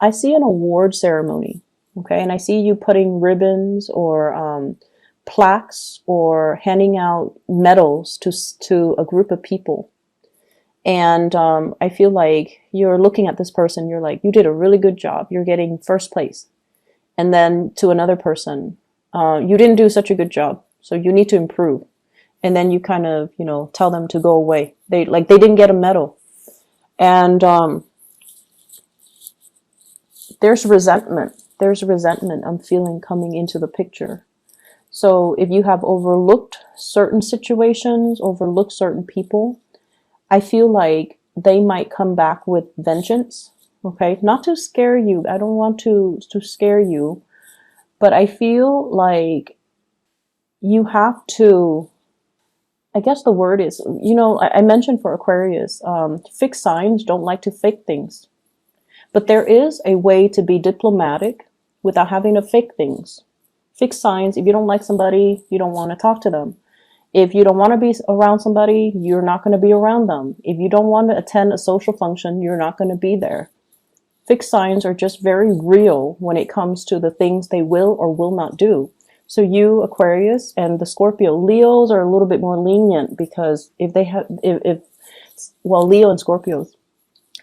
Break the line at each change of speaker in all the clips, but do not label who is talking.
I see an award ceremony. Okay. And I see you putting ribbons or plaques or handing out medals to a group of people. And I feel like you're looking at this person, you're like, you did a really good job. You're getting first place. And then to another person, you didn't do such a good job. So you need to improve. And then you kind of, tell them to go away. They didn't get a medal. And there's resentment. There's resentment I'm feeling coming into the picture. So if you have overlooked certain situations, overlooked certain people, I feel like they might come back with vengeance. Okay. Not to scare you. I don't want to scare you, but I feel like you have to, I guess the word is, I mentioned for Aquarius, fixed signs don't like to fake things, but there is a way to be diplomatic without having to fake things. Fixed signs, if you don't like somebody, you don't want to talk to them. If you don't want to be around somebody, you're not going to be around them. If you don't want to attend a social function, you're not going to be there. Fixed signs are just very real when it comes to the things they will or will not do. So you, Aquarius, and the Scorpio, Leos are a little bit more lenient because if they have, Leo and Scorpios,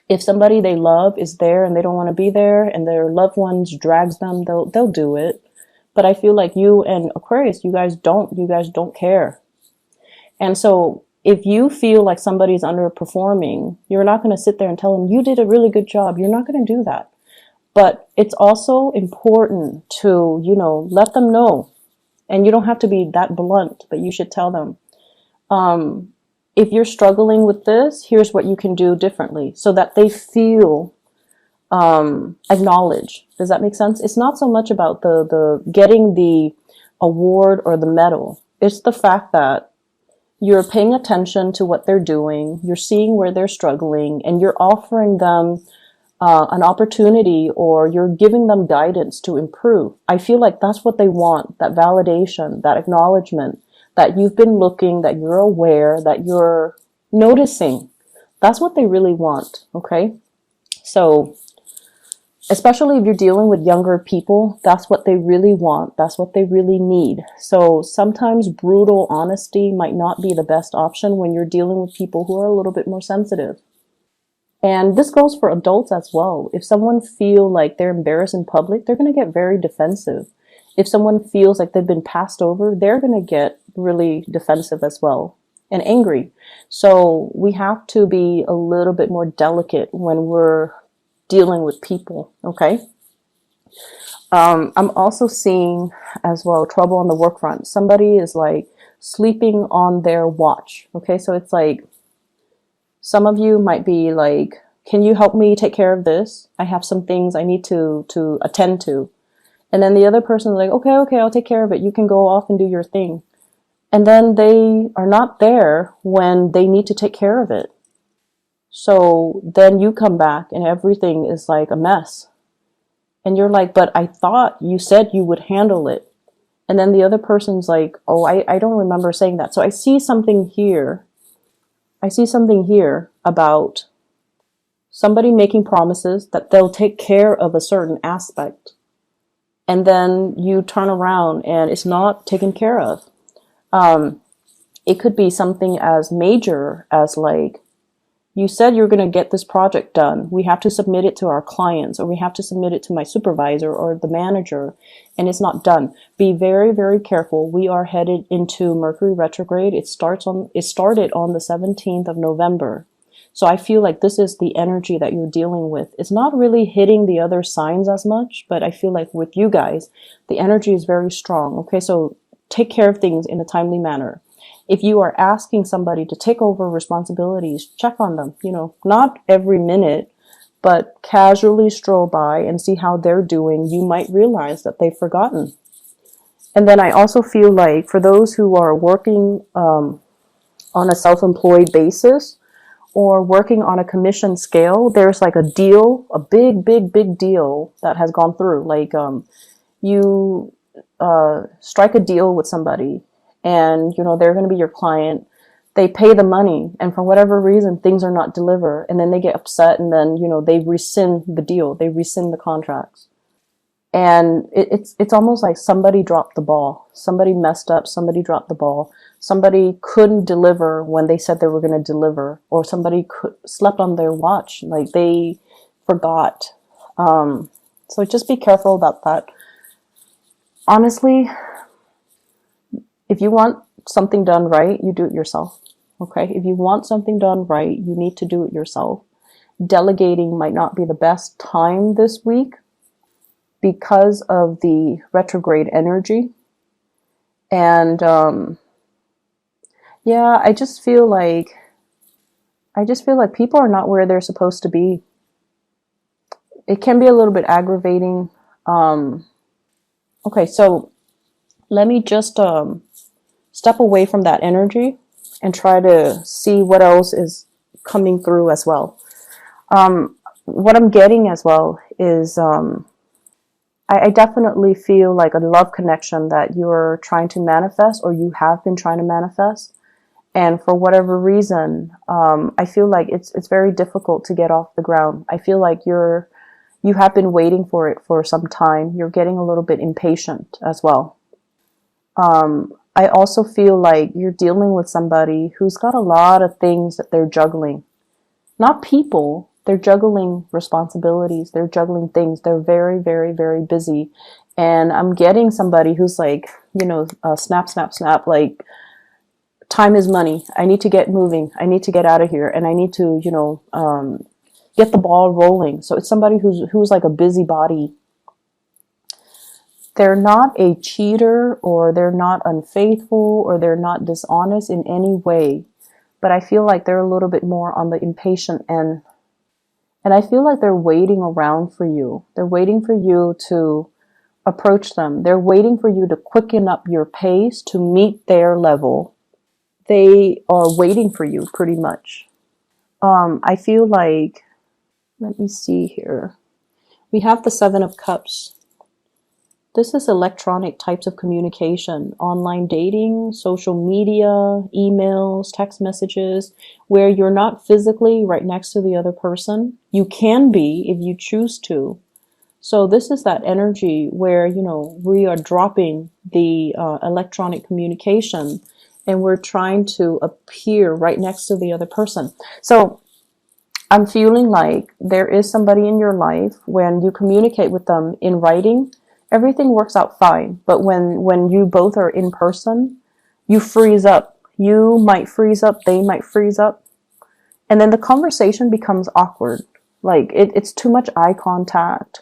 if somebody they love is there and they don't want to be there and their loved ones drags them, they'll do it. But I feel like you and Aquarius, you guys don't care. And so if you feel like somebody's underperforming, you're not going to sit there and tell them you did a really good job. You're not going to do that. But it's also important to, let them know. And you don't have to be that blunt, but you should tell them, if you're struggling with this, here's what you can do differently so that they feel acknowledged. Does that make sense? It's not so much about the getting the award or the medal. It's the fact that you're paying attention to what they're doing, you're seeing where they're struggling, and you're offering them an opportunity, or you're giving them guidance to improve. I feel like that's what they want, that validation, that acknowledgement, that you've been looking, that you're aware, that you're noticing. That's what they really want, okay? So, especially if you're dealing with younger people, that's what they really want. That's what they really need. So sometimes brutal honesty might not be the best option when you're dealing with people who are a little bit more sensitive. And this goes for adults as well. If someone feels like they're embarrassed in public, they're going to get very defensive. If someone feels like they've been passed over, they're going to get really defensive as well and angry. So we have to be a little bit more delicate when we're dealing with people, okay? I'm also seeing as well trouble on the work front. Somebody is like sleeping on their watch, okay? So it's like some of you might be like, can you help me take care of this? I have some things I need to attend to. And then the other person is like, okay, I'll take care of it. You can go off and do your thing. And then they are not there when they need to take care of it. So then you come back and everything is like a mess. And you're like, but I thought you said you would handle it. And then the other person's like, oh, I don't remember saying that. So I see something here. I see something here about somebody making promises that they'll take care of a certain aspect. And then you turn around and it's not taken care of. It could be something as major as like, you said you're going to get this project done. We have to submit it to our clients, or we have to submit it to my supervisor or the manager, and it's not done. Be very, very careful. We are headed into Mercury retrograde. It started on the 17th of November. So I feel like this is the energy that you're dealing with. It's not really hitting the other signs as much, but I feel like with you guys, the energy is very strong. Okay, so take care of things in a timely manner. If you are asking somebody to take over responsibilities, check on them, not every minute, but casually stroll by and see how they're doing. You might realize that they've forgotten. And then I also feel like for those who are working on a self-employed basis or working on a commission scale, there's like a deal, a big, big, big deal that has gone through. Like you strike a deal with somebody, and they're going to be your client. they pay the money, and for whatever reason, things are not delivered, and then they get upset, and then, they rescind the deal, they rescind the contracts. And it's almost like somebody dropped the ball. Somebody messed up, somebody dropped the ball. Somebody couldn't deliver when they said they were going to deliver, or somebody slept on their watch, like they forgot. So just be careful about that. Honestly, if you want something done right, you do it yourself. Okay? If you want something done right, you need to do it yourself. Delegating might not be the best time this week because of the retrograde energy. And yeah, I just feel like people are not where they're supposed to be. It can be a little bit aggravating. Okay, so let me just step away from that energy and try to see what else is coming through as well. What I'm getting as well is I definitely feel like a love connection that you're trying to manifest, or you have been trying to manifest. And for whatever reason, I feel like it's very difficult to get off the ground. I feel like you have been waiting for it for some time. You're getting a little bit impatient as well. I also feel like you're dealing with somebody who's got a lot of things that they're juggling. Not people. They're juggling responsibilities. They're juggling things. They're very, very, very busy. And I'm getting somebody who's like, snap, snap, snap. Like, time is money. I need to get moving. I need to get out of here. And I need to, get the ball rolling. So it's somebody who's like a busybody. They're not a cheater, or they're not unfaithful, or they're not dishonest in any way. But I feel like they're a little bit more on the impatient end. And I feel like they're waiting around for you. They're waiting for you to approach them. They're waiting for you to quicken up your pace to meet their level. They are waiting for you pretty much. I feel like, let me see here. We have the Seven of Cups. This is electronic types of communication, online dating, social media, emails, text messages, where you're not physically right next to the other person. You can be if you choose to. So this is that energy where, we are dropping the electronic communication and we're trying to appear right next to the other person. So I'm feeling like there is somebody in your life, when you communicate with them in writing, everything works out fine. But when you both are in person, you freeze up. You might freeze up, they might freeze up. And then the conversation becomes awkward. Like it's too much eye contact.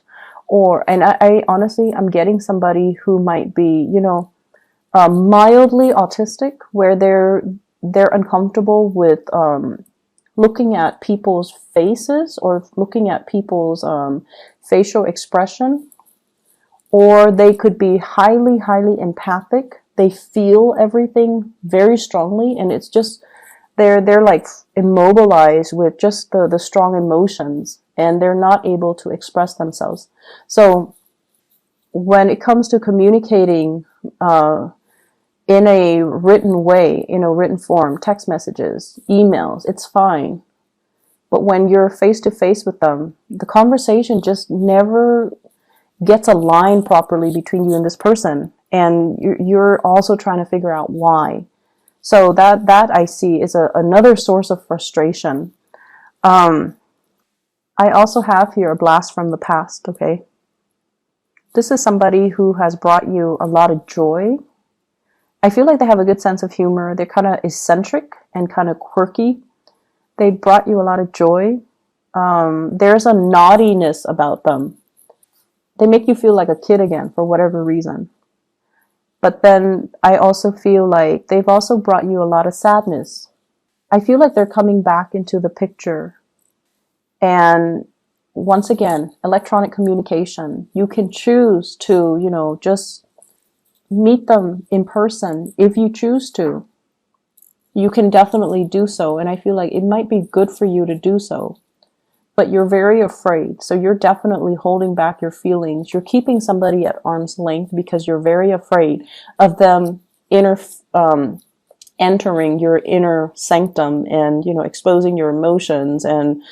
And I honestly, I'm getting somebody who might be, mildly autistic, where they're uncomfortable with looking at people's faces, or looking at people's facial expression. Or they could be highly, highly empathic. They feel everything very strongly, and it's just they're like immobilized with just the strong emotions, and they're not able to express themselves. So when it comes to communicating in a written way, in a written form, text messages, emails, it's fine. But when you're face to face with them, the conversation just never gets aligned properly between you and this person, and you're also trying to figure out why. So that I see is another source of frustration. I also have here a blast from the past. Okay, this is somebody who has brought you a lot of joy. I feel like they have a good sense of humor. They're kind of eccentric and kind of quirky. They brought you a lot of joy. There's a naughtiness about them. They make you feel like a kid again for whatever reason. But then I also feel like they've also brought you a lot of sadness. I feel like they're coming back into the picture. And once again, electronic communication. You can choose to, just meet them in person if you choose to. You can definitely do so. And I feel like it might be good for you to do so. But you're very afraid. So you're definitely holding back your feelings. You're keeping somebody at arm's length because you're very afraid of them entering your inner sanctum and, exposing your emotions and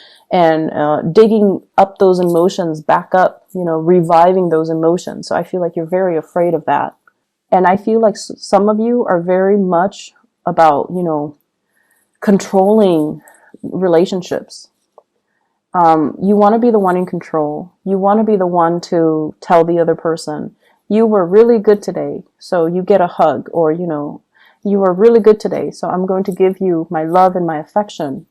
digging up those emotions back up, reviving those emotions. So I feel like you're very afraid of that. And I feel like some of you are very much about, controlling relationships. You want to be the one in control. You want to be the one to tell the other person, you were really good today, so you get a hug, or, you were really good today, so I'm going to give you my love and my affection.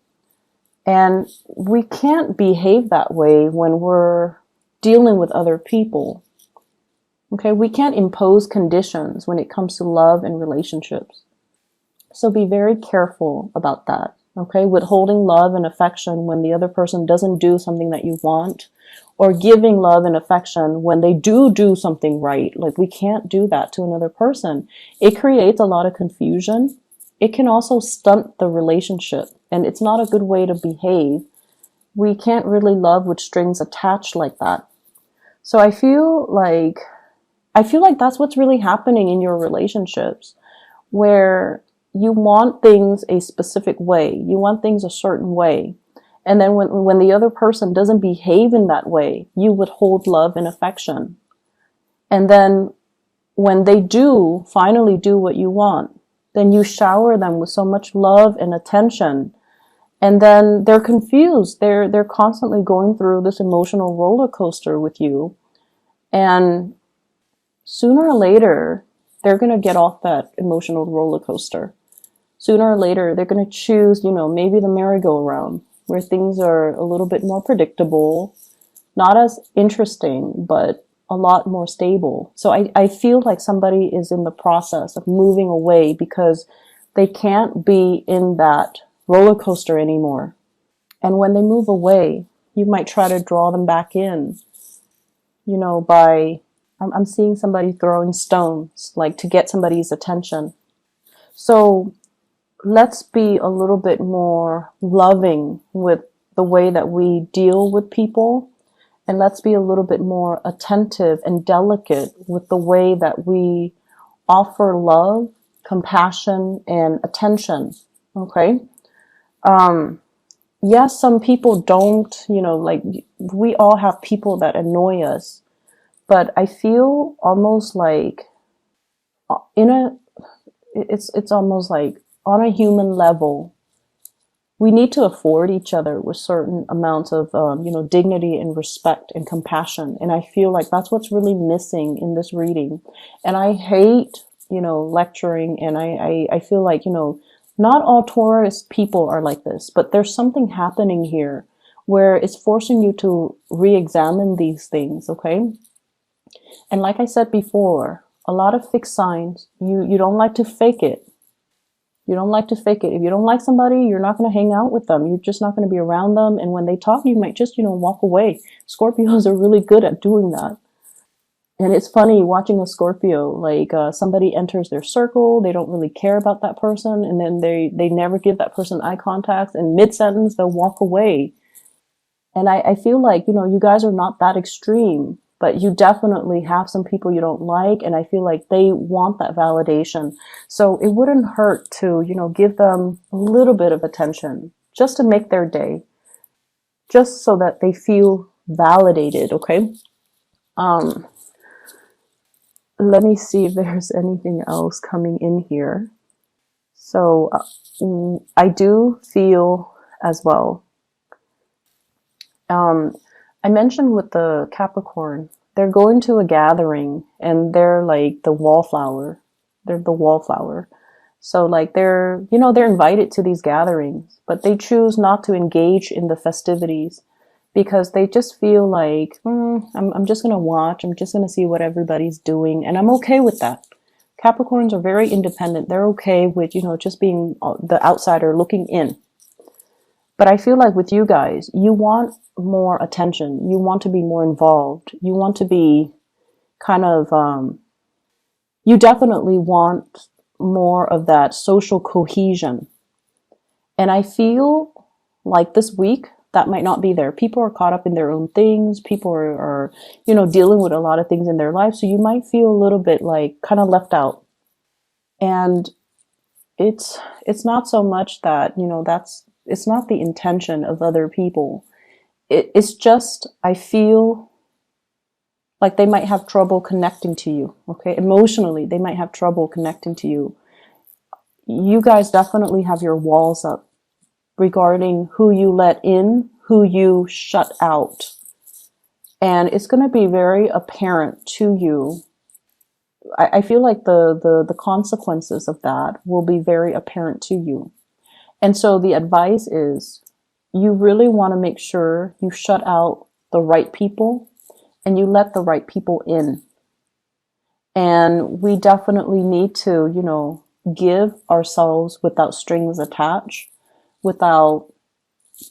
And we can't behave that way when we're dealing with other people. Okay, we can't impose conditions when it comes to love and relationships. So be very careful about that. Okay, withholding love and affection when the other person doesn't do something that you want, or giving love and affection when they do something right. Like, we can't do that to another person. It creates a lot of confusion. It can also stunt the relationship, and it's not a good way to behave. We can't really love with strings attached like that. So I feel like that's what's really happening in your relationships, where you want things a specific way. You want things a certain way. And then when the other person doesn't behave in that way, you withhold love and affection. And then when they do finally do what you want, then you shower them with so much love and attention. And then they're confused. They're constantly going through this emotional roller coaster with you. And sooner or later, they're going to get off that emotional roller coaster. Sooner or later, they're going to choose, maybe the merry-go-round, where things are a little bit more predictable, not as interesting, but a lot more stable. So I feel like somebody is in the process of moving away because they can't be in that roller coaster anymore. And when they move away, you might try to draw them back in, I'm seeing somebody throwing stones, like to get somebody's attention. So let's be a little bit more loving with the way that we deal with people. And let's be a little bit more attentive and delicate with the way that we offer love, compassion, and attention. Okay? Yes, some people don't, we all have people that annoy us. But I feel almost like it's almost like on a human level, we need to afford each other with certain amounts of, dignity and respect and compassion. And I feel like that's what's really missing in this reading. And I hate, lecturing. And I feel like, not all Taurus people are like this, but there's something happening here where it's forcing you to re-examine these things. Okay. And like I said before, a lot of fixed signs, you don't like to fake it. You don't like to fake it. If you don't like somebody, you're not going to hang out with them. You're just not going to be around them. And when they talk, you might just, walk away. Scorpios are really good at doing that. And it's funny watching a Scorpio, like somebody enters their circle, they don't really care about that person, and then they never give that person eye contact, and mid-sentence, they'll walk away. And I feel like, you guys are not that extreme, but you definitely have some people you don't like, and I feel like they want that validation. So it wouldn't hurt to, give them a little bit of attention, just to make their day, just so that they feel validated, okay? Let me see if there's anything else coming in here. So I do feel as well, I mentioned with the Capricorn, they're going to a gathering and they're like the wallflower. They're the wallflower. So like they're invited to these gatherings, but they choose not to engage in the festivities because they just feel like, I'm just going to watch. I'm just going to see what everybody's doing. And I'm okay with that. Capricorns are very independent. They're okay with, just being the outsider looking in. But I feel like with you guys, you want more attention. You want to be more involved. You want to be kind of, you definitely want more of that social cohesion. And I feel like this week, that might not be there. People are caught up in their own things. People are dealing with a lot of things in their life. So you might feel a little bit like kind of left out. And it's not so much that, it's not the intention of other people. It's just, I feel like they might have trouble connecting to you, okay? Emotionally, they might have trouble connecting to you. You guys definitely have your walls up regarding who you let in, who you shut out. And it's going to be very apparent to you. I feel like the consequences of that will be very apparent to you. And so the advice is, you really want to make sure you shut out the right people and you let the right people in. And we definitely need to, give ourselves without strings attached, without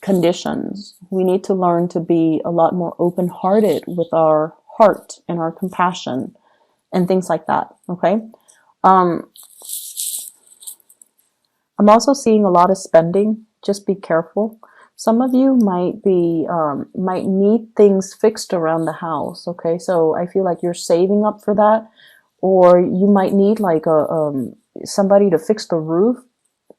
conditions. We need to learn to be a lot more open-hearted with our heart and our compassion and things like that. Okay. Um, I'm also seeing a lot of spending. Just be careful. Some of you might need things fixed around the house. Okay, so I feel like you're saving up for that, or you might need like somebody to fix the roof.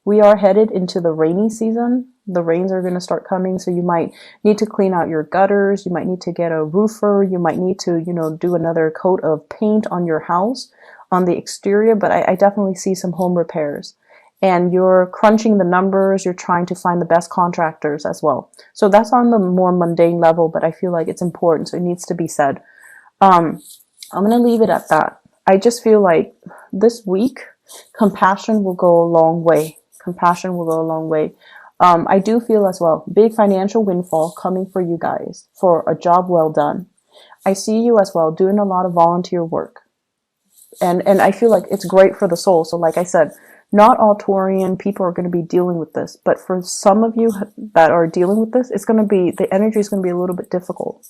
We are headed into the rainy season. The rains are going to start coming, so you might need to clean out your gutters. You might need to get a roofer. You might need to, do another coat of paint on your house, on the exterior. But I definitely see some home repairs. And you're crunching the numbers. You're trying to find the best contractors as well. So that's on the more mundane level, but I feel like it's important, so it needs to be said. I'm going to leave it at that. I just feel like this week, compassion will go a long way. Compassion will go a long way. I do feel as well, big financial windfall coming for you guys for a job well done. I see you as well doing a lot of volunteer work. And I feel like it's great for the soul. So like I said, not all Taurian people are going to be dealing with this, but for some of you that are dealing with this, the energy is going to be a little bit difficult.